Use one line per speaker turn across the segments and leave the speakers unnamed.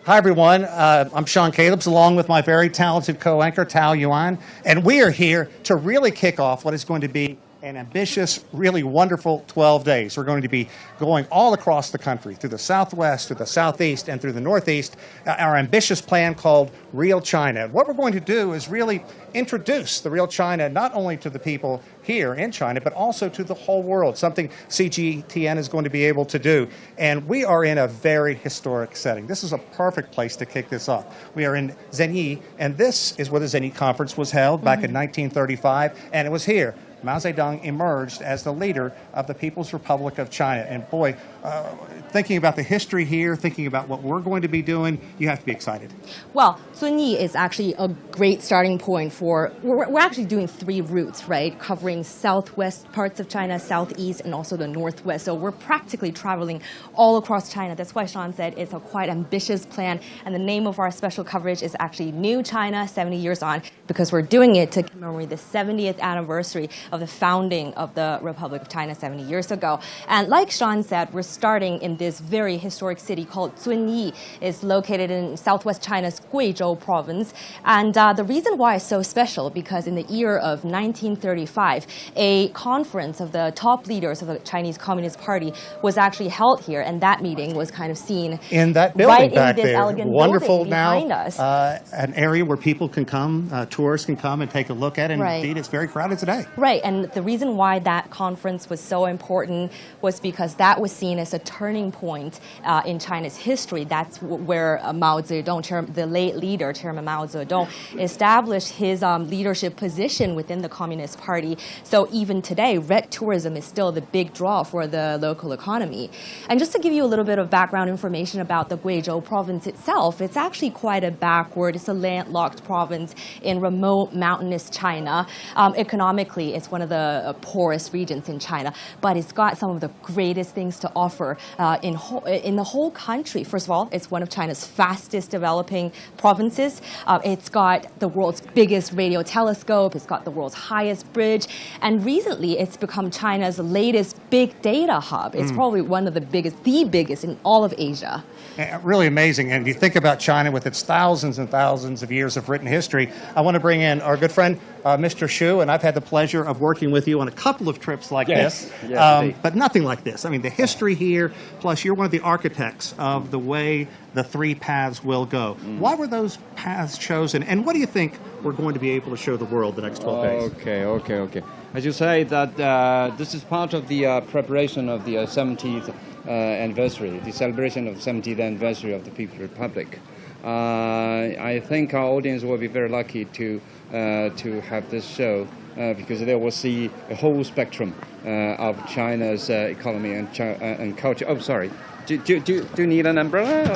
Hi, everyone. I'm Sean Calebs, along with my very talented co-anchor, Tao Yuan, and we are here to really kick off what is going to be an ambitious, really wonderful 12 days. We're going to be going all across the country, through the Southwest, through the Southeast, and through the Northeast, our ambitious plan called Real China. And what we're going to do is really introduce the Real China not only to the people here in China, but also to the whole world, something CGTN is going to be able to do. And we are in a very historic setting. This is a perfect place to kick this off. We are in Zunyi, and this is where the Zunyi Conference was held back in 1935, and it was here Mao Zedong emerged as the leader of the People's Republic of China. And boy, thinking about the history here, thinking about what we're going to be doing, you have to be excited.
Well, Zunyi is actually a great starting point for, we're actually doing 3 routes, right? Covering southwest parts of China, southeast, and also the northwest. So we're practically traveling all across China. That's why Sean said it's a quite ambitious plan. And the name of our special coverage is actually New China, 70 Years On, because we're doing it to commemorate the 70th anniversary of the founding of the Republic of China 70 years ago. And like Sean said, we're starting in this very historic city called Zunyi. It's located in southwest China's Guizhou province. And the reason why it's so special, because in the year of 1935, a conference of the top leaders of the Chinese Communist Party was actually held here, and that meeting was kind of seen
in that building
right
back
in this
there.
elegant
Wonderful
building behind
now,
us.
An area where people can come, tourists can come and take a look at it. And
right.
Indeed, it's very crowded today.
Right, and the reason why that conference was so important was because that was seen as a turning point in China's history. That's where Mao Zedong, the late leader, Chairman Mao Zedong, established his leadership position within the Communist Party. So even today, red tourism is still the big draw for the local economy. And just to give you a little bit of background information about the Guizhou province itself, it's actually quite a backward, it's a landlocked province in remote mountainous China. Economically, it's one of the poorest regions in China, but it's got some of the greatest things to offer in the whole country. First of all, it's one of China's fastest developing provinces. It's got the world's biggest radio telescope. It's got the world's highest bridge. And recently, it's become China's latest big data hub. It's probably one of the biggest in all of Asia.
Really amazing. And if you think about China with its thousands and thousands of years of written history, I want to bring in our good friend, Mr. Xu, and I've had the pleasure of working with you on a couple of trips like this, but nothing like this. I mean, the history here, plus you're one of the architects of the way the 3 paths will go. Why were those paths chosen, and what do you think we're going to be able to show the world the next 12 days?
Okay. As you say, that this is part of the preparation of the 70th anniversary, the celebration of the 70th anniversary of the People's Republic. I think our audience will be very lucky to have this show because they will see a whole spectrum of China's economy and culture. Oh, sorry. Do you need an umbrella?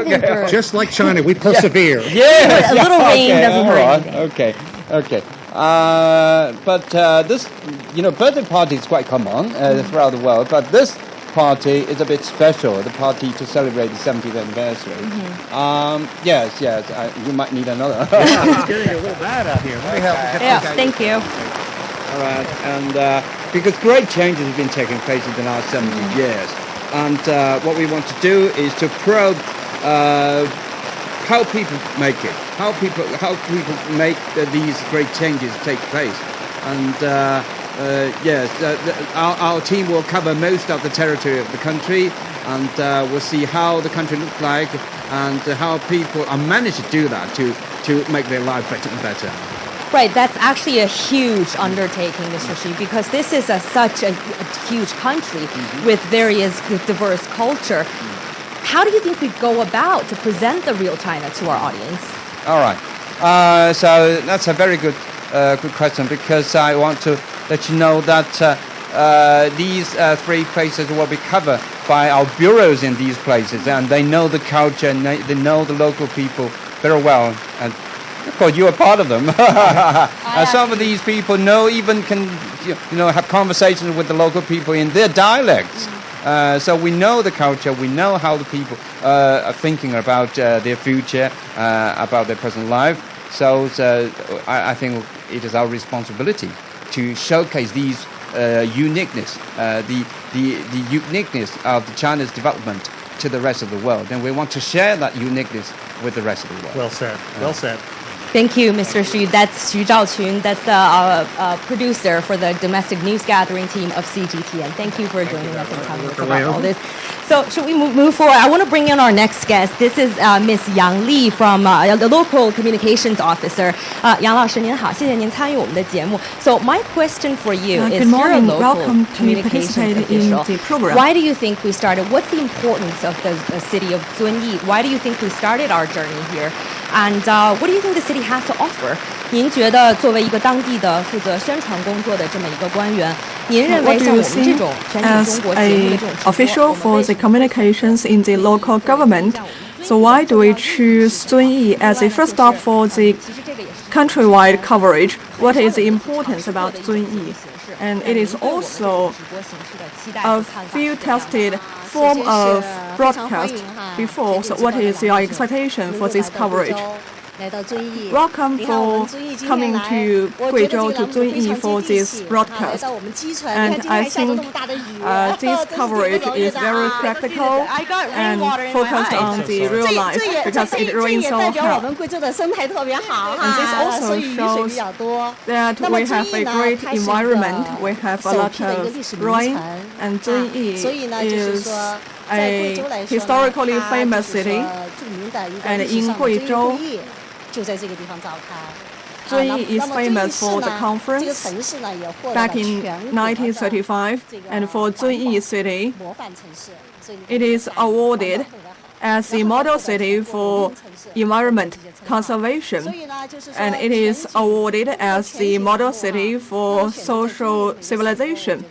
Okay.
Just like China, we persevere.
A little rain doesn't hurt.
Okay. But this, birthday party is quite common throughout the world, but this party is a bit special, the party to celebrate the 70th anniversary. Yes, you might need another.
It's getting a little bad out here. Let me help you.
Yeah, thank you.
All right, and because great changes have been taking place in the last 70 years, and what we want to do is to probe how people make it, how people make these great changes take place, and our team will cover most of the territory of the country, and we'll see how the country looks like and how people are managed to do that to make their life better and better.
Right, that's actually a huge undertaking, Mr. Xi, because this is such a huge country with diverse culture. How do you think we go about to present the real China to our audience?
All right, so that's a very good question, because I want to let you know that these 3 places will be covered by our bureaus in these places, and they know the culture and they know the local people very well. And of course, you are part of them. Some of these people can have conversations with the local people in their dialects. So we know the culture, we know how the people are thinking about their future, about their present life. So I think it is our responsibility to showcase these uniqueness, the uniqueness of China's development to the rest of the world, and we want to share that uniqueness with the rest of the world.
Well said. Well said.
Thank you, Mr. Xu. That's Xu Zhaoqun. That's the producer for the domestic news gathering team of CGTN. Thank you for joining us and telling us about all this. So should we move forward? I want to bring in our next guest. This is Miss Yang Li from the local communications officer. 杨老师您好，谢谢您参与我们的节目. So my question for you is,
good morning.
you're a local
Welcome to
communications
participate in
official.
the program.
Why do you think we started? What's the importance of the city of Zunyi? Why do you think we started our journey here? And what do you think the city has to offer? 您觉得作为一个当地的负责宣传工作的这么一个官员，您认为
What do
像
you
我们这种
think
全景
as
中国节目的
a
这种直播
official for the communications in the local government? So why do we choose Zunyi as a first stop for the countrywide coverage? What is the importance about Zunyi? And it is also a field-tested form of broadcast before. So what is your expectation for this coverage? Welcome for coming to Guizhou, to Zunyi for this broadcast. And I think this coverage is very practical and focused on the real life because it rains so hard. And this also shows that we have a great environment. We have a lot of rain, and Zunyi is a historically famous city. And in Guizhou, Zunyi is famous for the conference back in 1935, and for Zunyi City, it is awarded as the model city for environment conservation, and it is awarded as the model city for social civilization.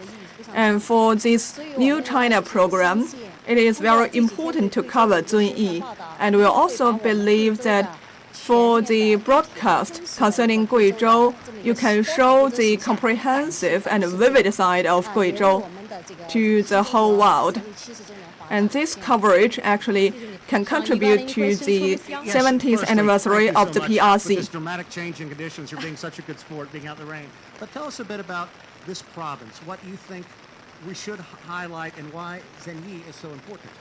And for this New China program, it is very important to cover Zunyi, and we also believe that for the broadcast concerning Guizhou, you can show the comprehensive and vivid side of Guizhou to the whole world. And this coverage actually can contribute to the 70th anniversary of the PRC.
This dramatic change in conditions, you're being such a good sport, being out in the rain. But tell us a bit about this province, what you think we should highlight and why Zunyi is so important.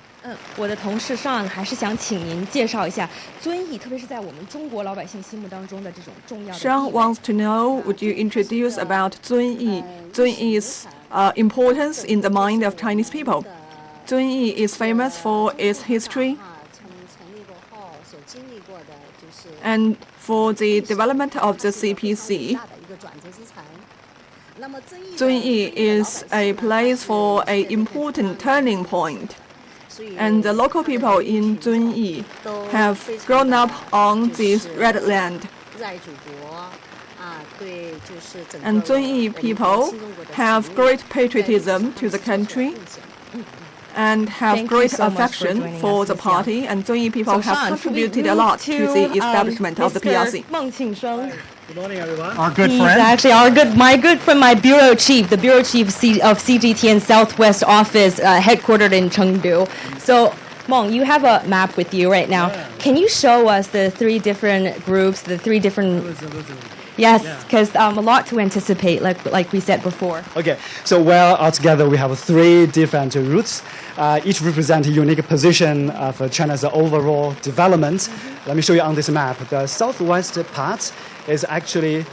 我的同事上还是想请您介绍一下遵义，特别是在我们中国老百姓心目当中的这种重要的地位。
Sean wants to know, would you introduce about Zunyi, Zunyi's importance in the mind of Chinese people? Zunyi is famous for its history and for the development of the CPC. Zunyi is a place for an important turning point. And the local people in Zunyi have grown up on this red land. And Zunyi people have great patriotism to the country and have great affection for the party. And Zunyi people have contributed a lot to the establishment of the PRC.
Good morning, everyone. Our good
He's
friend.
actually my good friend, my bureau chief, the bureau chief of CGTN Southwest office, headquartered in Chengdu. So, Meng, you have a map with you right now.
Yeah.
Can you show us the three different groups, the three different? Yes, because a lot to anticipate, like we said before.
Okay, so well, altogether we have three different routes. Each represent a unique position for China's overall development. Let me show you on this map. The southwest part is actually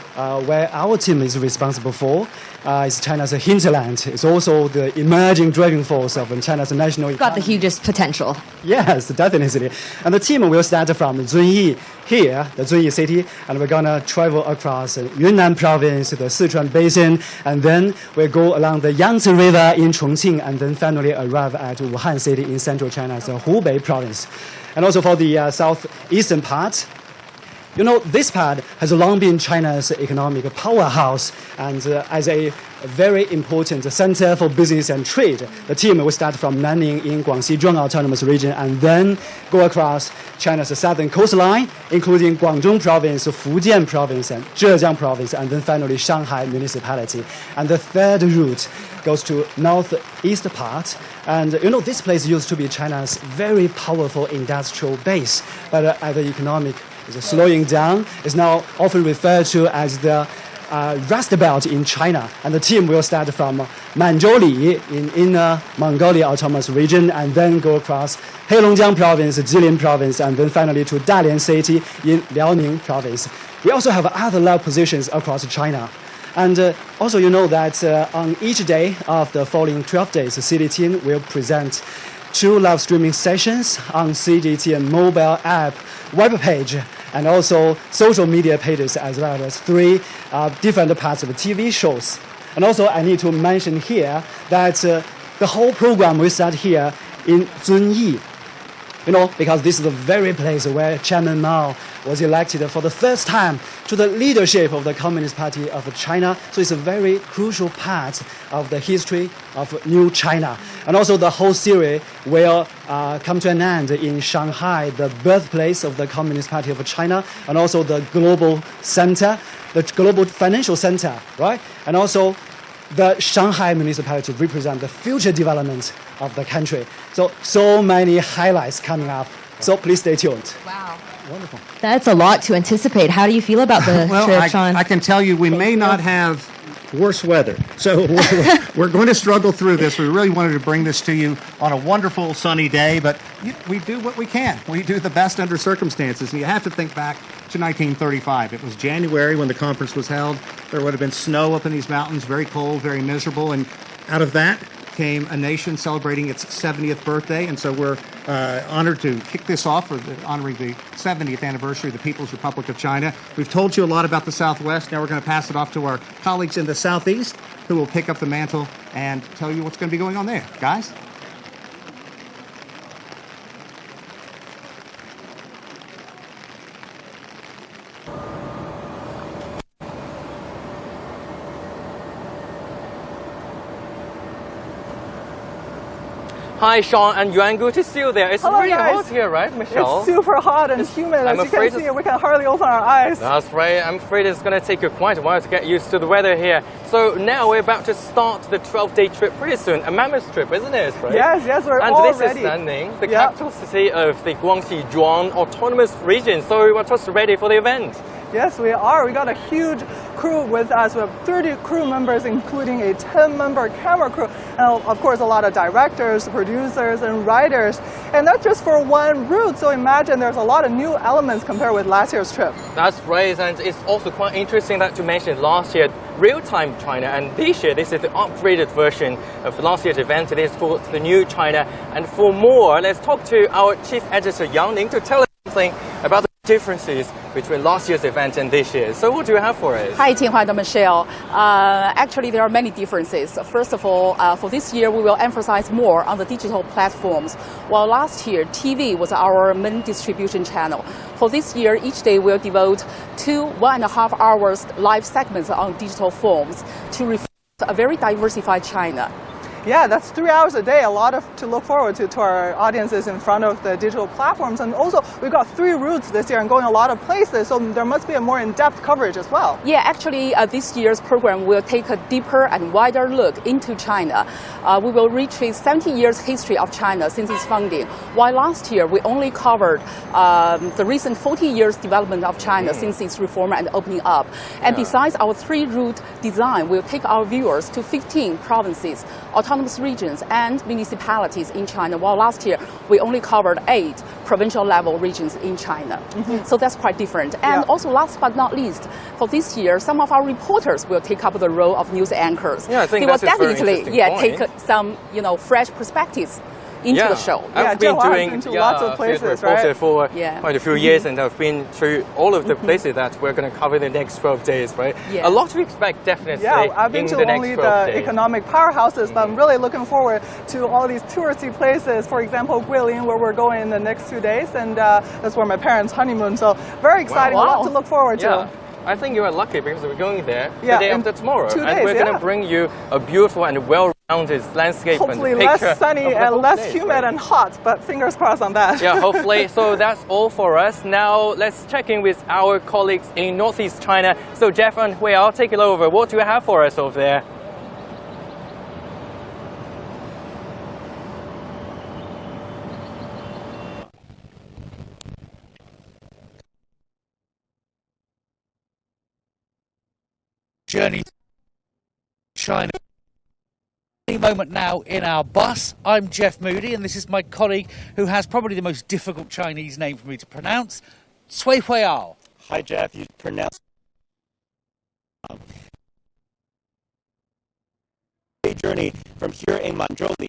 where our team is responsible for. It's China's hinterland. It's also the emerging driving force of China's national economy.
Got the hugest potential.
Yes, definitely. And the team will start from Zunyi here, the Zunyi city, and we're going to travel across Yunnan province, the Sichuan basin, and then we'll go along the Yangtze River in Chongqing, and then finally arrive at Wuhan city in central China's Hubei province. And also for the southeastern part, you know, this part has long been China's economic powerhouse, and as a very important center for business and trade. The team will start from Nanning in Guangxi Zhuang Autonomous Region and then go across China's southern coastline, including Guangdong Province, Fujian Province, and Zhejiang Province, and then finally Shanghai Municipality. And the third route goes to northeast part. And you know, this place used to be China's very powerful industrial base, but as the economic is slowing down, is now often referred to as the Rust Belt in China. And the team will start from Manzhouli in Inner Mongolia Autonomous Region and then go across Heilongjiang Province, Jilin Province, and then finally to Dalian City in Liaoning Province. We also have other lab positions across China. And also you know that on each day of the following 12 days, CGTN will present 2 live streaming sessions on CGTN mobile app, web page, and also social media pages, as well as 3 different parts of the TV shows. And also I need to mention here that the whole program will start here in Zunyi. You know, because this is the very place where Chairman Mao was elected for the first time to the leadership of the Communist Party of China. So it's a very crucial part of the history of New China. And also the whole series will come to an end in Shanghai, the birthplace of the Communist Party of China, and also the global center, the global financial center, right? And also the Shanghai municipality represent the future development of the country. So many highlights coming up. So please stay tuned.
Wow.
Wonderful.
That's a lot to anticipate. How do you feel about the
Well,
trip, Sean?
I can tell you we may not have worse weather. So we're going to struggle through this. We really wanted to bring this to you on a wonderful sunny day, but we do what we can. We do the best under circumstances. And you have to think back to 1935. It was January when the conference was held. There would have been snow up in these mountains, very cold, very miserable. And out of that came a nation celebrating its 70th birthday. And so we're honored to kick this off for honoring the 70th anniversary of the People's Republic of China. We've told you a lot about the Southwest. Now we're going to pass it off to our colleagues in the Southeast, who will pick up the mantle and tell you what's going to be going on there. Guys?
Hi, Sean and Yuan. Good to see you there. It's
Hello,
really
guys.
hot here, right, Michelle?
It's super hot and humid.
I'm
As you
afraid
can see, we can hardly open our eyes.
That's right. I'm afraid it's going to take you quite a while to get used to the weather here. So now we're about to start the 12-day trip pretty soon. A mammoth trip, isn't it? Right?
Yes, we're
and
all
this
ready.
is Nanning, the
Yep.
capital city of the Guangxi Zhuang Autonomous Region. So we're just ready for the event.
Yes, we are. We got a huge crew with us. We have 30 crew members, including a 10-member camera crew. And of course, a lot of directors, producers, and writers. And that's just for one route. So imagine there's a lot of new elements compared with last year's trip.
That's right, and it's also quite interesting that you mentioned last year real-time China, and this year this is the upgraded version of last year's event. It is called the New China. And for more, let's talk to our chief editor Yang Ning to tell us something about the differences between last year's event and this year. So what do you have for us?
Hi, Tianhua and Michelle. Actually, there are many differences. First of all, for this year, we will emphasize more on the digital platforms. While last year, TV was our main distribution channel. For this year, each day we'll devote 2 1.5 hours live segments on digital forms to reflect a very diversified China.
Yeah, that's 3 hours a day, a lot to look forward to our audiences in front of the digital platforms. And also, we've got 3 routes this year and going a lot of places, so there must be a more in-depth coverage as well.
Yeah, actually, this year's program will take a deeper and wider look into China. We will retrace 70 years history of China since its founding, while last year we only covered the recent 40 years development of China since its reform and opening up. And besides our 3-route design, we'll take our viewers to 15 provinces, autonomous regions and municipalities in China, while last year we only covered 8 provincial level regions in China. So that's quite different. And also last but not least, for this year, some of our reporters will take up the role of news anchors.
Yeah, I think
they
that's
will
a very
definitely
interesting point.
take some fresh perspectives into the show.
I've been
Zhenhua has
doing
been to lots of places,
field reporter
right?
for
Yeah.
quite a few years, and I've been through all of the places that we're going to cover in the next 12 days, right?
Yeah.
A lot to expect, definitely.
Yeah, I've been
in
to
the next
only
12
the
days.
economic powerhouses, but I'm really looking forward to all these touristy places. For example, Guilin, where we're going in the next 2 days, and that's where my parents' honeymoon. So very exciting, a lot to look forward to.
Yeah. I think you are lucky because we're going there the
Yeah,
day
in
after tomorrow.
2
and
days,
we're going
yeah.
to bring you a beautiful and well-rounded landscape
Hopefully
and picture
less sunny
of the
and
whole
less
place,
humid
right?
and hot, but fingers crossed on that.
Yeah, hopefully. So that's all for us. Now let's check in with our colleagues in Northeast China. So Jeff and Hui, I'll take it over. What do you have for us over there?
journey to China. Any moment now in our bus. I'm Jeff Moody, and this is my colleague who has probably the most difficult Chinese name for me to pronounce, Cui Huiao.
Hi, Jeff. You pronounce a journey from here in Manzhouli.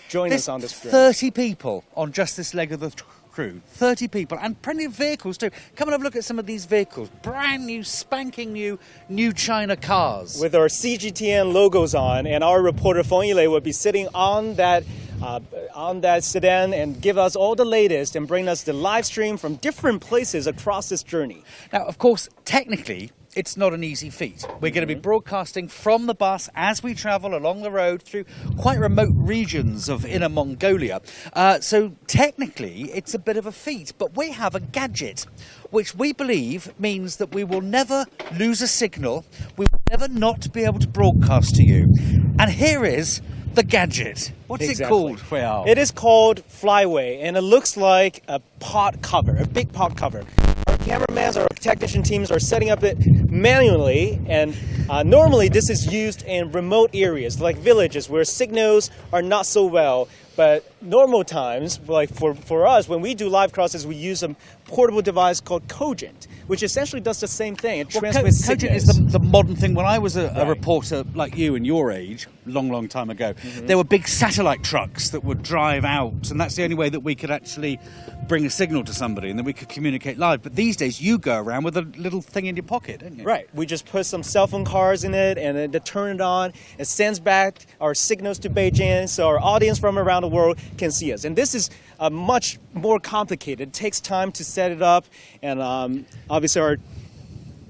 Join us on this journey.
30 people on just this leg of the crew. 30 people, and plenty of vehicles too. Come and have a look at some of these vehicles. Brand new, spanking new China cars.
With our CGTN logos on, and our reporter Feng Yilei will be sitting on that sedan and give us all the latest and bring us the live stream from different places across this journey.
Now, of course, technically, it's not an easy feat. We're going to be broadcasting from the bus as we travel along the road through quite remote regions of Inner Mongolia. So technically, it's a bit of a feat, but we have a gadget, which we believe means that we will never lose a signal. We will never not be able to broadcast to you. And here is the gadget. What's it called?
It is called Flyway, and it looks like a pot cover, a big pot cover. Our cameramans, our technician teams are setting up it manually, and normally this is used in remote areas like villages where signals are not so well. But normal times, like for us, when we do live crosses, we use a portable device called Cogent, which essentially does the same thing. It transmits signals.
Cogent is the modern thing. When I was a reporter like you and your age, long time ago, there were big satellite trucks that would drive out, and that's the only way that we could actually bring a signal to somebody and then we could communicate live. But these days, you go around with a little thing in your pocket, don't you?
Right. We just put some cell phone cards in it, and then to turn it on, it sends back our signals to Beijing, so our audience from around the world can see us. And this is much more complicated. It takes time to set it up, and obviously our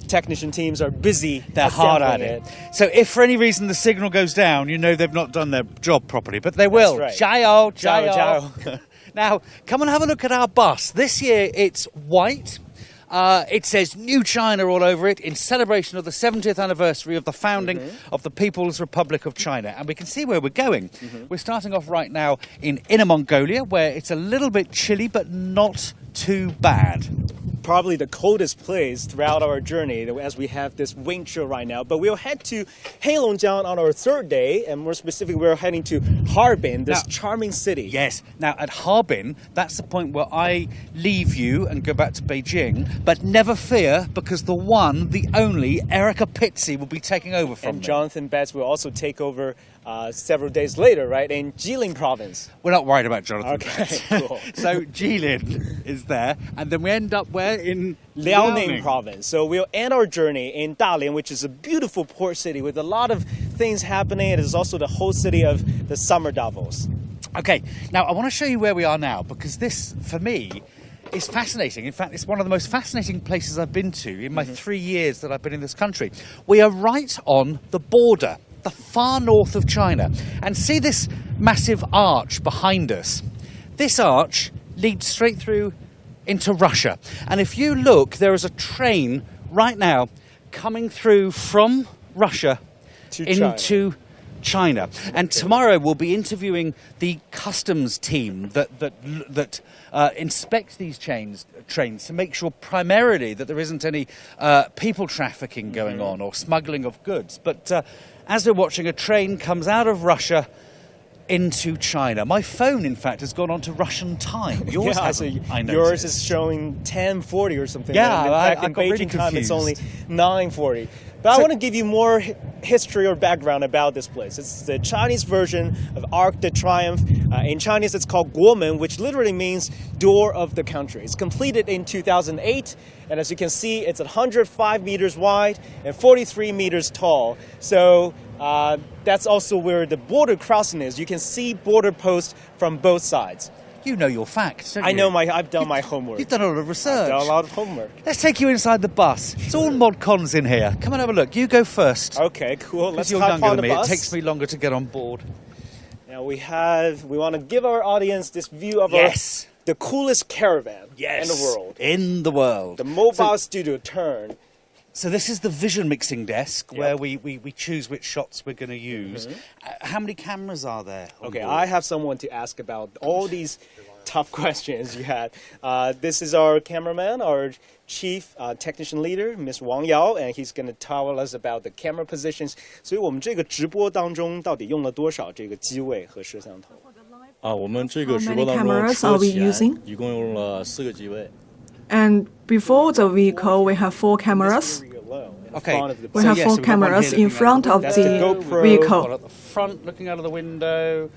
technician teams are busy.
They're hard at it. So if for any reason the signal goes down, you know they've not done their job properly, but they will.
That's right.
加油. Now, come and have a look at our bus. This year it's white. It says New China all over it in celebration of the 70th anniversary of the founding of the People's Republic of China. And we can see where we're going. We're starting off right now in Inner Mongolia, where it's a little bit chilly, but not too bad.
Probably the coldest place throughout our journey as we have this wind chill right now. But we'll head to Heilongjiang on our third day, and more specifically, we're heading to Harbin, this charming city.
Yes. Now, at Harbin, that's the point where I leave you and go back to Beijing. But never fear, because the one, the only, Erica Pizzi will be taking over from me.
And Jonathan Betts will also take over several days later, right, in Jilin province.
We're not worried about Jonathan Betts.
Cool.
So Jilin is there, and then we end up where? In
Liaoning province. So we'll end our journey in Dalian, which is a beautiful port city with a lot of things happening. It is also the host city of the Summer Davos.
Okay, now I want to show you where we are now, because this, for me, is fascinating. In fact, it's one of the most fascinating places I've been to in my 3 years that I've been in this country. We are right on the border, the far north of China. And see this massive arch behind us? This arch leads straight through into Russia. And if you look, there is a train right now coming through from Russia into China. And tomorrow we'll be interviewing the customs team that inspects these trains to make sure primarily that there isn't any people trafficking going on or smuggling of goods. But as we're watching, a train comes out of Russia into China. My phone, in fact, has gone on to Russian time. Yours hasn't, I noticed.
Yours is showing 10:40 or something.
Yeah,
in fact,
I
in
got
Beijing
really
time, it's only
confused.
9:40. But I want to give you more history or background about this place. It's the Chinese version of Arc de Triomphe. In Chinese, it's called Guomen, which literally means door of the country. It's completed in 2008, and as you can see, it's 105 meters wide and 43 meters tall. So that's also where the border crossing is. You can see border posts from both sides.
You know your facts, don't you?
I know I've done my homework.
You've done a lot of research.
I've done a lot of homework.
Let's take you inside the bus. It's all mod cons in here. Come and have a look. You go first.
Okay, cool. Let's
you're
hop
younger
on
than
the
me.
bus.
It takes me longer to get on board.
Now we want to give our audience this view of the coolest caravan in the world.
In the world.
The mobile studio turn.
So this is the vision mixing desk where we choose which shots we're going to use. How many cameras are there?
Okay, I have someone to ask about all these tough questions you had. This is our cameraman, our chief technician leader, Ms. Wang Yao, and he's going to tell us about the camera positions. 所以我们这个直播当中到底用了多少这个机位和摄像头？
我们这个直
How
播
many
当中
cameras are
车
we
前
using?
一共用了4个机位。
And before the vehicle, we have 4 cameras.
Okay.
We have 4 cameras in front of the vehicle.
At the front, looking out of the window,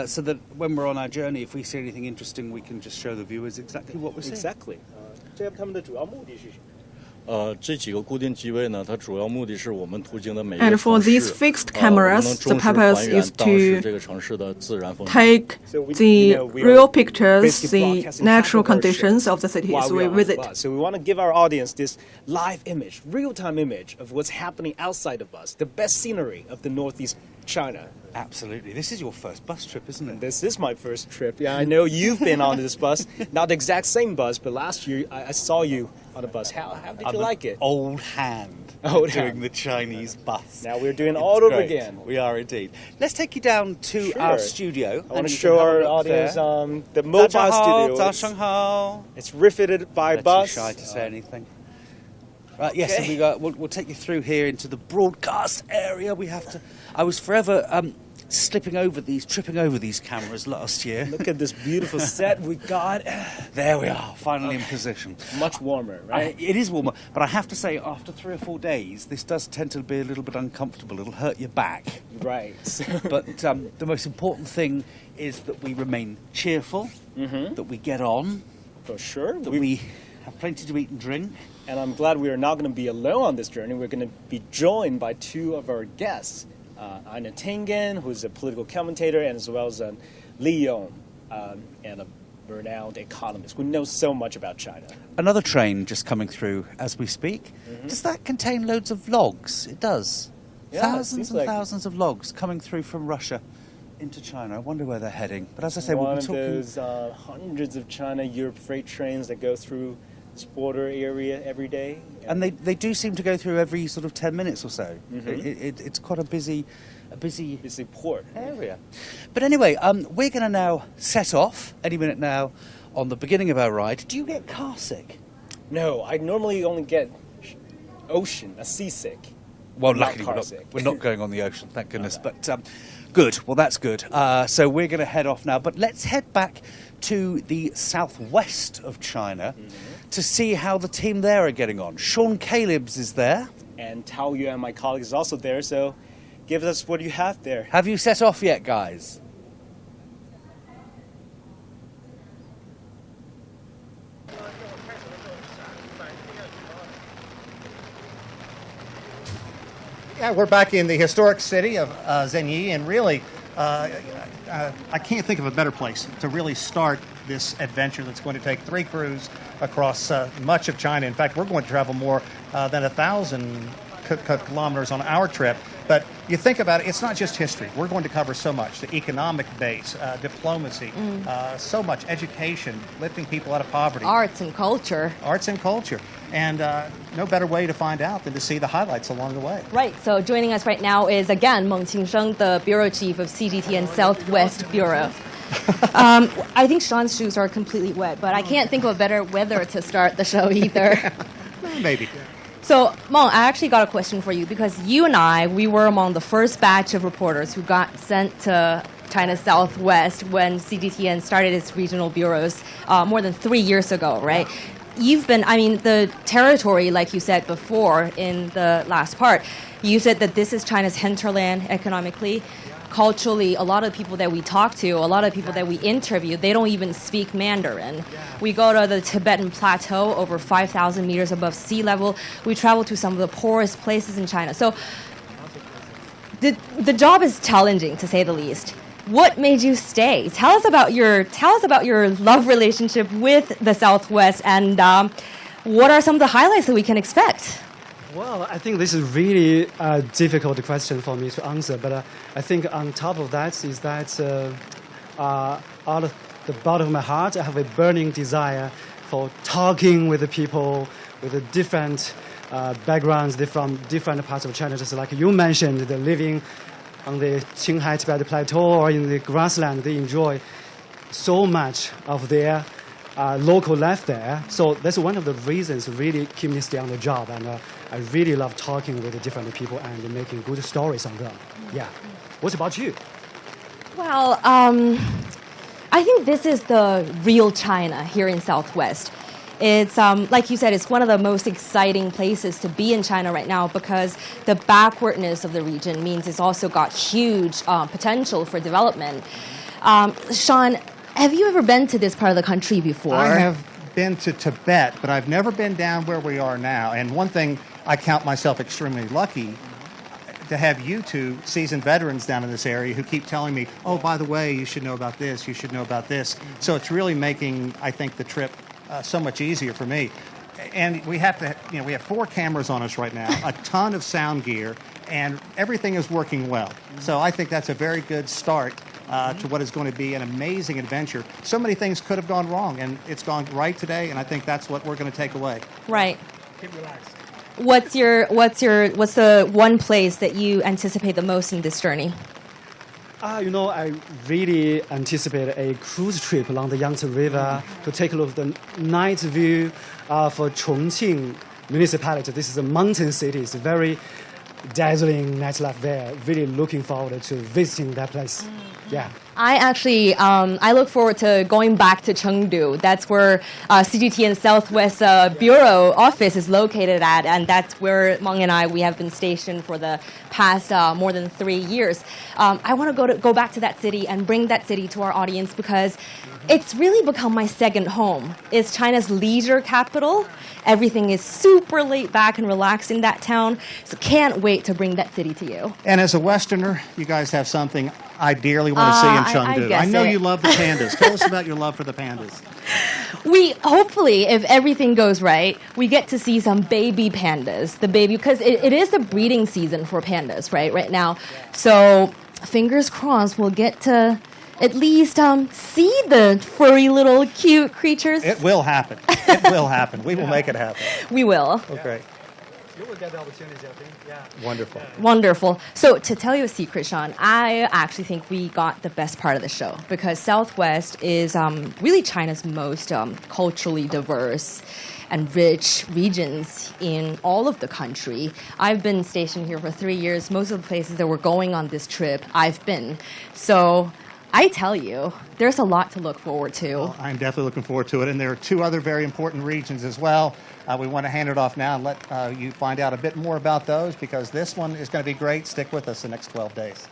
so that when we're on our journey, if we see anything interesting, we can just show the viewers exactly what we're seeing.
Exactly. 这他们的主要目的是什么？
这几个固定机位呢，它主要目的是我们途经的每一
And
个
for
城市，
these fixed
我们
cameras,
能
the
忠实
purpose
还原
is
当时
to
这个城市的自然风景。
take the real pictures, the natural conditions of the cities we visit.
So we want to give our audience this live image, real-time image of what's happening outside of us, the best scenery of the northeast China.
Absolutely. This is your first bus trip, isn't it?
This is my first trip. Yeah, I know you've been on this bus, not the exact same bus, but last year I saw you on a bus. How did you like it?
Old hand.
Old
doing
hand.
the Chinese bus.
Now we're doing
It's
all over
great.
again.
We are indeed. Let's take you down to our
Sure.
studio.
I want
and
to
you
show
can have a
our
look
audience
there.
the mobile studio.
早上好.
It's riveted by
They're
bus.
too shy to say anything. Right, yes, and we'll take you through here into the broadcast area. I was forever tripping over these cameras last year.
Look at this beautiful set we got.
There we are, finally in position.
Much warmer, right?
It is warmer, but I have to say, after 3 or 4 days, this does tend to be a little bit uncomfortable. It'll hurt your back.
Right.
But the most important thing is that we remain cheerful, that we get on,
For sure.
that we have plenty to eat and drink.
And I'm glad we are not going to be alone on this journey. We're going to be joined by 2 of our guests, Aina Tengen, who's a political commentator, and as well as Li Yong, and a renowned economist who knows so much about China.
Another train just coming through as we speak. Does that contain loads of logs? It does.
Yeah,
Thousands and
like
thousands of logs coming through from Russia into China. I wonder where they're heading. But as I say, we'll
one
be
of
talking...
those hundreds of China-Europe freight trains that go through this border area every day.
And they do seem to go through every sort of 10 minutes or so. It's quite a busy
port
area. But anyway, we're going to now set off any minute now on the beginning of our ride. Do you get car sick?
No, I normally only get seasick.
Well,
Not
luckily
car sick.
we're not going on the ocean, thank goodness. But good. Well, that's good. So we're going to head off now. But let's head back to the southwest of China to see how the team there are getting on. Sean Caleb's is there.
And Tao Yuan, my colleague, is also there. So give us what you have there.
Have you set off yet, guys?
Yeah, we're back in the historic city of Zunyi, and really, I can't think of a better place to really start this adventure that's going to take 3 crews across much of China. In fact, we're going to travel more than 1,000 kilometers on our trip. But you think about it, it's not just history. We're going to cover so much, the economic base, diplomacy, so much education, lifting people out of poverty.
Arts and culture.
Arts and culture. And no better way to find out than to see the highlights along the way.
Right, so joining us right now is again Meng Qingsheng, the bureau chief of CGTN Southwest Bureau. I think Sean's shoes are completely wet, but I can't think of a better weather to start the show either.
Maybe.
So, Meng, I actually got a question for you because you and I, we were among the first batch of reporters who got sent to China's Southwest when CGTN started its regional bureaus more than 3 years ago, right? You've been, the territory, like you said before in the last part, you said that this is China's hinterland economically. Culturally, a lot of people that we talk to, a lot of people that we interview, they don't even speak Mandarin. We go to the Tibetan Plateau, over 5,000 meters above sea level. We travel to some of the poorest places in China. So the job is challenging, to say the least. What made you stay? Tell us about your love relationship with the Southwest, and what are some of the highlights that we can expect?
Well, I think this is really a difficult question for me to answer, but I think on top of that is that out of the bottom of my heart, I have a burning desire for talking with the people with the different backgrounds from different parts of China, just like you mentioned, the living on the Qinghai Tibet Plateau or in the grassland, they enjoy so much of their local life there. So that's one of the reasons really keep me stay on the job. And I really love talking with the different people and making good stories on them. Yeah. What about you?
Well, I think this is the real China here in Southwest. It's, like you said, it's one of the most exciting places to be in China right now because the backwardness of the region means it's also got huge potential for development. Sean, have you ever been to this part of the country before?
I have been to Tibet, but I've never been down where we are now. And one thing, I count myself extremely lucky to have you two seasoned veterans down in this area who keep telling me, oh, by the way, you should know about this, you should know about this. So it's really making, I think, the trip so much easier for me. And we have to, we have 4 cameras on us right now, a ton of sound gear, and everything is working well. So I think that's a very good start to what is going to be an amazing adventure. So many things could have gone wrong, and it's gone right today, and I think that's what we're going to take away.
Right.
Keep relaxed.
What's the one place that you anticipate the most in this journey?
I really anticipate a cruise trip along the Yangtze River to take a look at the night view for Chongqing municipality. This is a mountain city. It's very dazzling nightlife there. Really looking forward to visiting that place. Yeah.
I actually, I look forward to going back to Chengdu. That's where CGTN Southwest Bureau office is located at, and that's where Meng and we have been stationed for the past more than 3 years. I want to go back to that city and bring that city to our audience because it's really become my second home. It's China's leisure capital. Everything is super laid back and relaxed in that town, so can't wait to bring that city to you.
And as a Westerner, you guys have something I dearly want to see in Chengdu. I know you love the pandas. Tell us about your love for the pandas.
We hopefully, if everything goes right, we get to see some baby pandas. Because it is the breeding season for pandas, right now. So fingers crossed, we'll get to at least see the furry little cute creatures.
It will happen. It will happen. We will make it happen.
We will.
Okay.
You will get the opportunity, I think. Yeah.
Wonderful.
Wonderful. So to tell you a secret, Sean, I actually think we got the best part of the show because Southwest is really China's most culturally diverse and rich regions in all of the country. I've been stationed here for 3 years. Most of the places that we're going on this trip, I've been. So I tell you, there's a lot to look forward to.
Well, I'm definitely looking forward to it. And there are 2 other very important regions as well. We want to hand it off now and let you find out a bit more about those because this one is going to be great. Stick with us the next 12 days.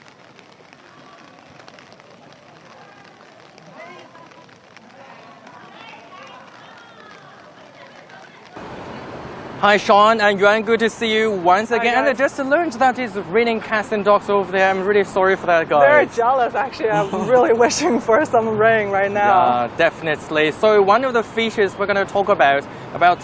Hi, Sean and Yuan. Good to see you once again.
Hi,
and I just learned that it's raining cats and dogs over there. I'm really sorry for that, guys.
Very jealous, actually. I'm really wishing for some rain right now.
Yeah, definitely. So one of the features we're going to talk about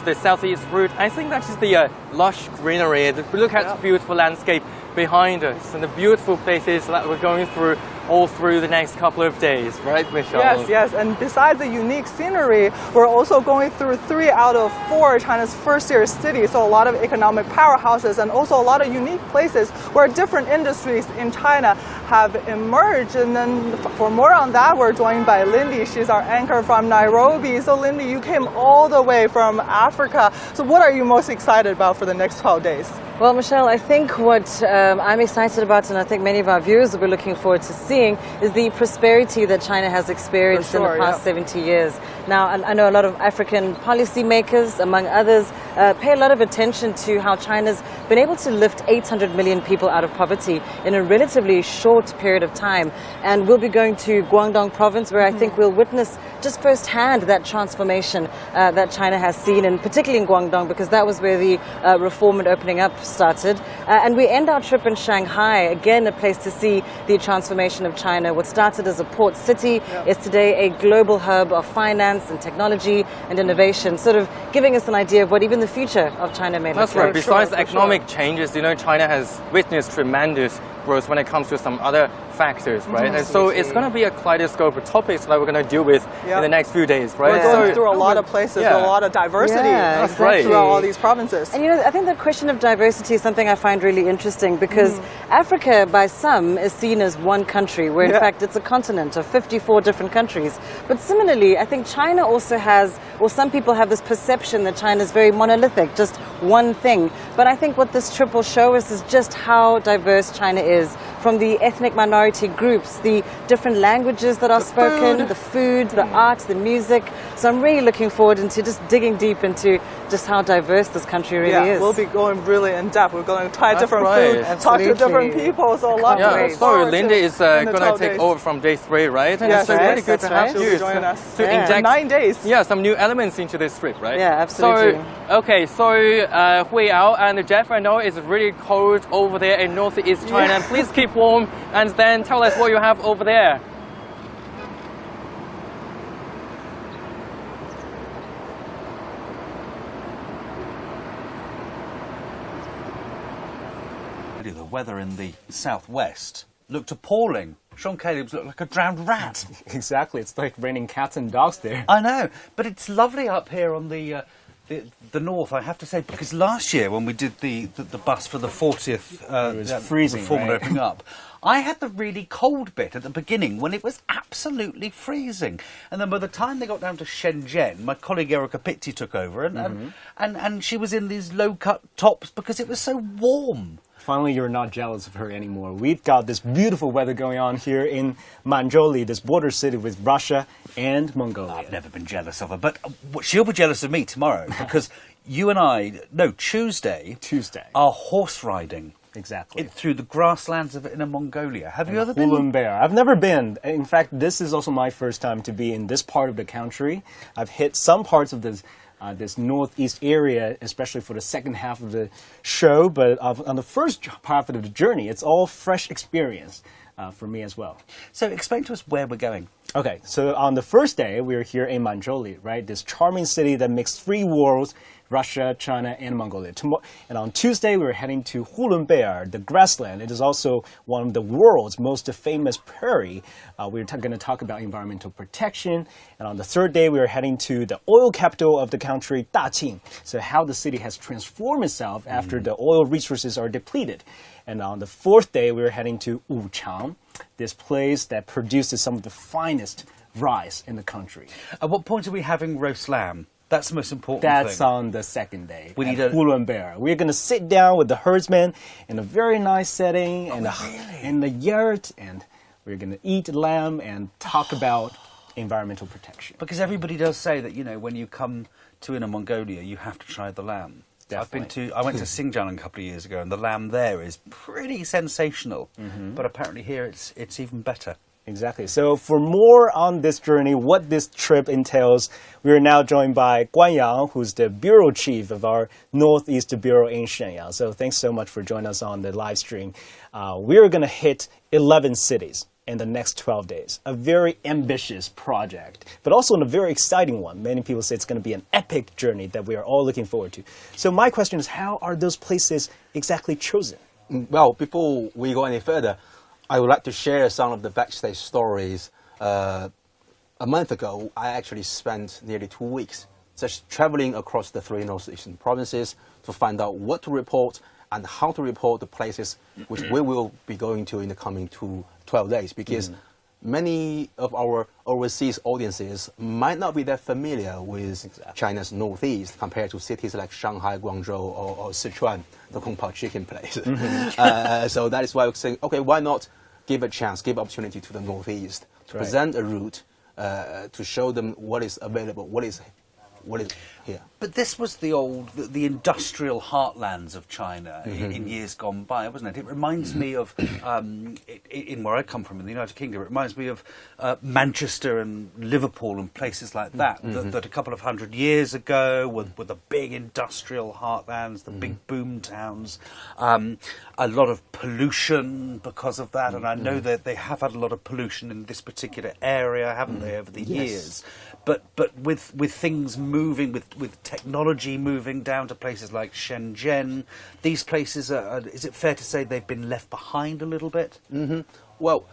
the southeast route, I think that is the lush greenery. Look at the beautiful landscape behind us and the beautiful places that we're going through all through the next couple of days, right, Michelle?
Yes. And besides the unique scenery, we're also going through 3 out of 4 China's first-tier cities, so a lot of economic powerhouses and also a lot of unique places where different industries in China have emerged. And then for more on that, we're joined by Lindy. She's our anchor from Nairobi. So Lindy, you came all the way from Africa. So what are you most excited about for the next 12 days?
Well, Michelle, I think what I'm excited about, and I think many of our viewers will be looking forward to seeing, is the prosperity that China has experienced in the past 70 years. Now, I know a lot of African policymakers, among others, pay a lot of attention to how China's been able to lift 800 million people out of poverty in a relatively short period of time. And we'll be going to Guangdong province, where I think we'll witness just firsthand that transformation that China has seen, and particularly in Guangdong, because that was where the reform and opening up started. And we end our trip in Shanghai, again a place to see the transformation of China. What started as a port city is today a global hub of finance and technology and innovation, sort of giving us an idea of what even the future of China may look like.
That's right. Besides economic changes, China has witnessed tremendous growth when it comes to some other factors, right? And so it's going to be a kaleidoscope of topics that we're going to deal with in the next few days, right?
We're going through a lot of places, a lot of diversity throughout all these provinces.
And I think the question of diversity is something I find really interesting because Africa, by some, is seen as one country, where in fact it's a continent of 54 different countries. But similarly, I think China also has, or some people have this perception that China is very monolithic, just one thing. But I think what this trip will show us is just how diverse China is, from the ethnic minority groups, the different languages that are spoken, the food, the art, the music. So I'm really looking forward into just digging deep into just how diverse this country really is.
We'll be going really in depth. We're going to try different food, talk to different people. So a lot
to so Linda is going to take over from day 3, right? And it's really good to have you
join us
to inject
9 days.
Some new elements into this trip, right?
Yeah, absolutely.
So Hui Yao and Jeff, I know it's really cold over there in northeast China. Please keep warm and then tell us what you have over there.
The weather in the southwest looked appalling. Sean Caleb's looked like a drowned rat.
Exactly, it's like raining cats and dogs there.
I know, but it's lovely up here on the north, I have to say, because last year when we did the bus for the 40th,
it was freezing,
reform opening up, I had the really cold bit at the beginning when it was absolutely freezing. And then by the time they got down to Shenzhen, my colleague Erica Pitti took over and she was in these low-cut tops because it was so warm.
Finally, you're not jealous of her anymore. We've got this beautiful weather going on here in Manzhouli, this border city with Russia and Mongolia.
I've never been jealous of her, but she'll be jealous of me tomorrow because you and I, Tuesday, are horse riding.
Exactly.
Through the grasslands of Inner Mongolia. Have you ever been?
Hulunbuir. I've never been. In fact, this is also my first time to be in this part of the country. I've hit some parts of this northeast area, especially for the second half of the show. But on the first part of the journey, it's all fresh experience for me as well.
So explain to us where we're going.
Okay, so on the first day, we were here in Manzhouli, right? This charming city that mixed 3 worlds, Russia, China, and Mongolia. And on Tuesday, we were heading to Hulunbuir, the grassland. It is also one of the world's most famous prairie. We're going to talk about environmental protection. And on the third day, we were heading to the oil capital of the country, Daqing. So how the city has transformed itself after the oil resources are depleted. And on the fourth day, we were heading to Wuchang, this place that produces some of the finest rice in the country.
At what point are we having roast lamb? That's the most important thing.
That's on the second day.
We need
Hulunbuir. We're going to sit down with the herdsmen in a very nice setting in the yurt, and we're going to eat lamb and talk about environmental protection.
Because everybody does say that, when you come to Inner Mongolia, you have to try the lamb.
Definitely.
I went to Xinjiang a couple of years ago, and the lamb there is pretty sensational. But apparently here it's even better.
Exactly. So for more on this journey, what this trip entails, we are now joined by Guan Yang, who's the bureau chief of our Northeast Bureau in Shenyang. So thanks so much for joining us on the live stream. We are going to hit 11 cities in the next 12 days. A very ambitious project, but also a very exciting one. Many people say it's going to be an epic journey that we are all looking forward to. So my question is, how are those places exactly chosen?
Well, before we go any further, I would like to share some of the backstage stories. A month ago, I actually spent nearly 2 weeks just traveling across the 3 northeastern provinces to find out what to report and how to report the places which we will be going to in the coming 12 days. Because many of our overseas audiences might not be that familiar with China's northeast compared to cities like Shanghai, Guangzhou, or Sichuan, the Kung Pao chicken place. So that is why we're saying, okay, why not give a chance, give opportunity to the northeast to present a route to show them what is available, what is here.
But this was the industrial heartlands of China in years gone by, wasn't it? It reminds me of, in where I come from, in the United Kingdom, it reminds me of Manchester and Liverpool and places like that, that a couple of 100 years ago were the big industrial heartlands, the big boom towns, a lot of pollution because of that, and I know that they have had a lot of pollution in this particular area, haven't they, over the years? But with things moving, with technology moving down to places like Shenzhen. These places, is it fair to say they've been left behind a little bit?
Well,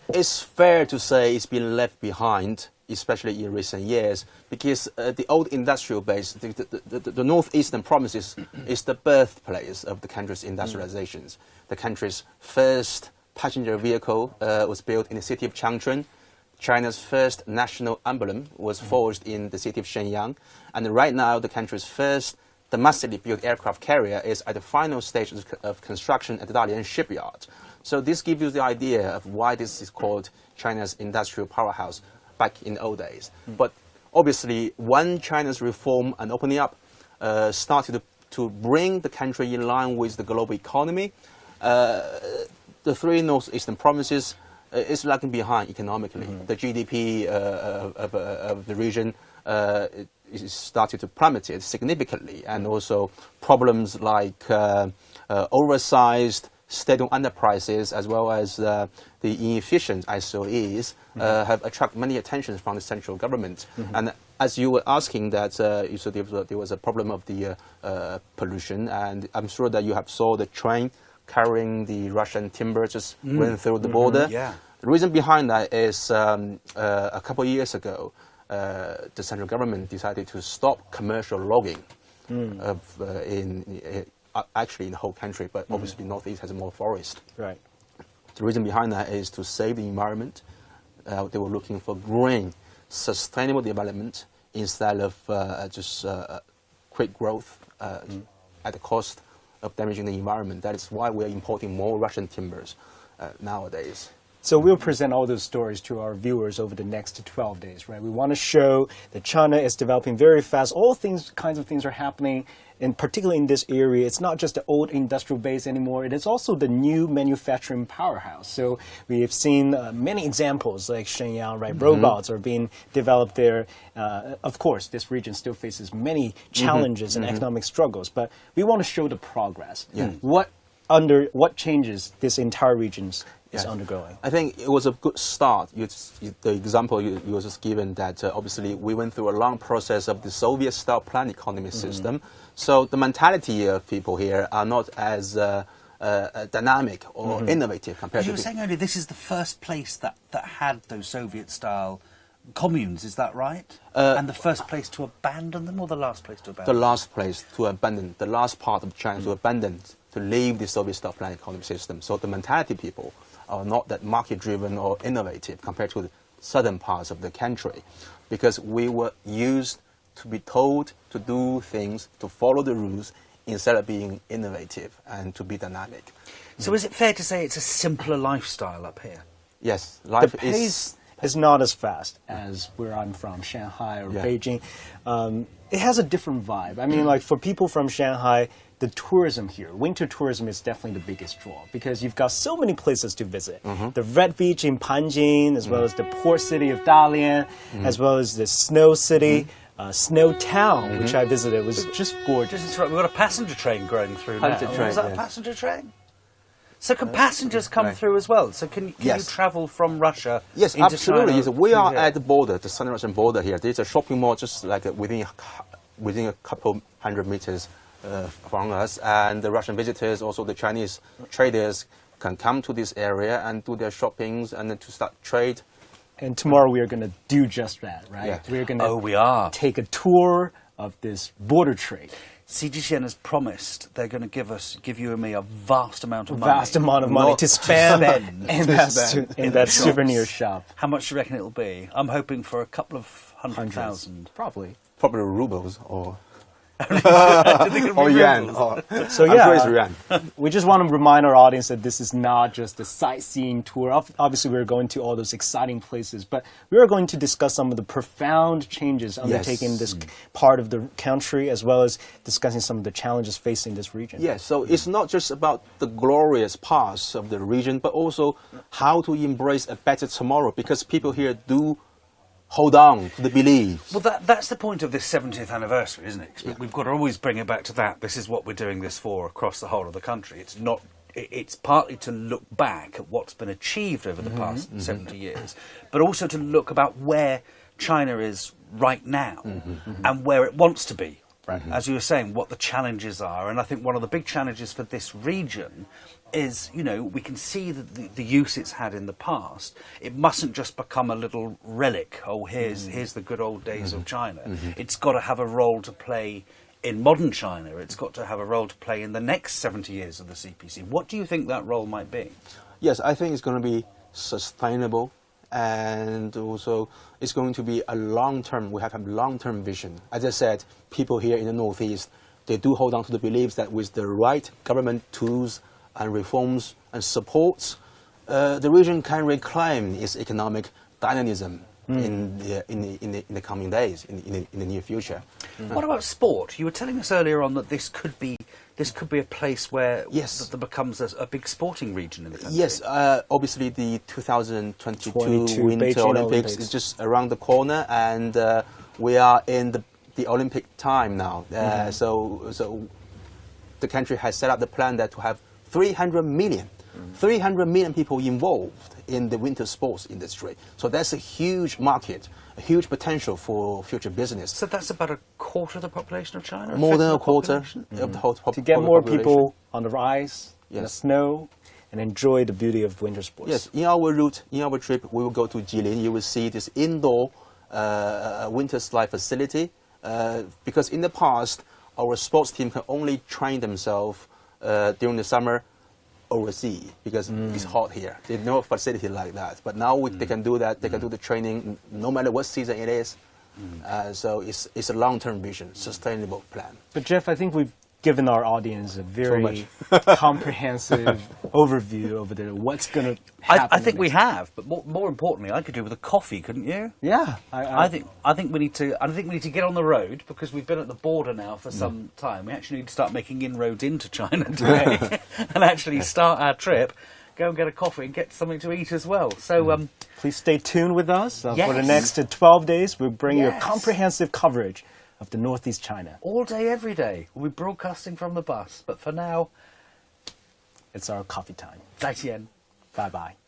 it's fair to say it's been left behind, especially in recent years, because the old industrial base, the northeastern provinces, is the birthplace of the country's industrializations. The country's first passenger vehicle was built in the city of Changchun. China's first national emblem was forged in the city of Shenyang. And right now, the country's first domestically built aircraft carrier is at the final stage of construction at the Dalian shipyard. So this gives you the idea of why this is called China's industrial powerhouse back in the old days. But obviously, when China's reform and opening up started to bring the country in line with the global economy, the three northeastern provinces is lagging behind economically. The GDP of the region is started to plummet significantly, and also problems like oversized state-owned enterprises as well as the inefficient ISOEs have attracted many attentions from the central government. And as you were asking that, you said there was a problem of the pollution, and I'm sure that you have saw the train carrying the Russian timber just went through the border.
Yeah.
The reason behind that is a couple of years ago, the central government decided to stop commercial logging actually in the whole country, but obviously Northeast has more forest.
Right.
The reason behind that is to save the environment. They were looking for green, sustainable development instead of just quick growth at the cost of damaging the environment. That is why we're importing more Russian timbers nowadays.
So we'll present all those stories to our viewers over the next 12 days, right? We want to show that China is developing very fast. All kinds of things are happening, and particularly in this area. It's not just the old industrial base anymore. It is also the new manufacturing powerhouse. So we have seen many examples like Shenyang, right? Robots are being developed there. Of course, this region still faces many challenges and economic struggles, but we want to show the progress. What changes this entire region is undergoing?
I think it was a good start. The example you was just given that obviously we went through a long process of the Soviet-style planned economy system. So the mentality of people here are not as dynamic or innovative compared to...
You were saying earlier this is the first place that had those Soviet-style communes, is that right? And the first place to abandon them, or the last place to abandon them?
The last place to abandon, the last part of China to abandon, to leave the Soviet-style planned economy system. So the mentality people are not that market-driven or innovative compared to the southern parts of the country, because we were used to be told to do things, to follow the rules, instead of being innovative and to be dynamic.
So is it fair to say it's a simpler lifestyle up here?
Yes, life
the pace is not as fast as where I'm from, Shanghai or Beijing. It has a different vibe. I mean, like for people from Shanghai, the tourism here, winter tourism is definitely the biggest draw because you've got so many places to visit. The Red Beach in Panjin, as well as the port city of Dalian, as well as the Snow City, Snow Town, which I visited, was just gorgeous.
We've got a passenger train going through now. Is that a passenger train? So can passengers come through as well? So can you travel from Russia into
absolutely.
China?
We are at the border, the Southern border here. There's a shopping mall just like within a couple hundred meters from us, and the Russian visitors, also the Chinese traders, can come to this area and do their shoppings and then to start trade.
And tomorrow we are going to do just that, right?
Yeah.
We're going to take a tour of this border trade.
CGTN has promised they're going to give you and me a vast amount of money.
Vast amount of money to spend in that souvenir shop.
How much do you reckon it'll be? I'm hoping for a couple of hundred thousand.
Probably
rubles or...
or
yuan.
So yeah, we just want to remind our audience that this is not just a sightseeing tour. Obviously, we're going to all those exciting places, but we are going to discuss some of the profound changes undertaken in this part of the country, as well as discussing some of the challenges facing this region.
Yes, so it's not just about the glorious past of the region, but also how to embrace a better tomorrow, because people here do hold on to the beliefs.
Well, that's the point of this 70th anniversary, isn't it? Yeah. We've got to always bring it back to that. This is what we're doing this for across the whole of the country. It's partly to look back at what's been achieved over the past 70 years, but also to look about where China is right now and where it wants to be. As you were saying, what the challenges are. And I think one of the big challenges for this region is, you know, we can see the use it's had in the past. It mustn't just become a little relic. Oh, here's the good old days of China. It's got to have a role to play in modern China. It's got to have a role to play in the next 70 years of the CPC. What do you think that role might be?
Yes, I think it's going to be sustainable, and also it's going to be a long-term, we have a long-term vision. As I said, people here in the Northeast, they do hold on to the beliefs that with the right government tools and reforms and supports, the region can reclaim its economic dynamism in the coming days, in the near future.
What about sport? You were telling us earlier on that this could be a place where that becomes a big sporting region in the country.
Yes, obviously the 2022 Winter Olympics is just around the corner, and we are in the Olympic time now. So the country has set up the plan that to have 300 million people involved in the winter sports industry. So that's a huge market, a huge potential for future business.
So that's about a quarter of the population of China?
More than a quarter of the whole
To get more
population.
people on the ice, in the snow, and enjoy the beauty of winter sports.
Yes, in our route, in our trip, we will go to Jilin. You will see this indoor winter slide facility, because in the past, our sports team can only train themselves during the summer overseas because it's hot here. There's no facility like that. But now they can do that. They can do the training no matter what season it is. So it's a long-term vision, sustainable plan.
But Jeff, I think we've given our audience a very comprehensive overview over there. What's going to happen?
I think we have, but more importantly, I could do with a coffee, couldn't you?
Yeah,
I think we need to get on the road because we've been at the border now for some time. We actually need to start making inroads into China today and actually start our trip. Go and get a coffee and get something to eat as well. So
please stay tuned with us for the next 12 days. We'll bring you a comprehensive coverage of the Northeast China.
All day, every day. We'll be broadcasting from the bus. But for now,
it's our coffee time.
再见.
Bye-bye.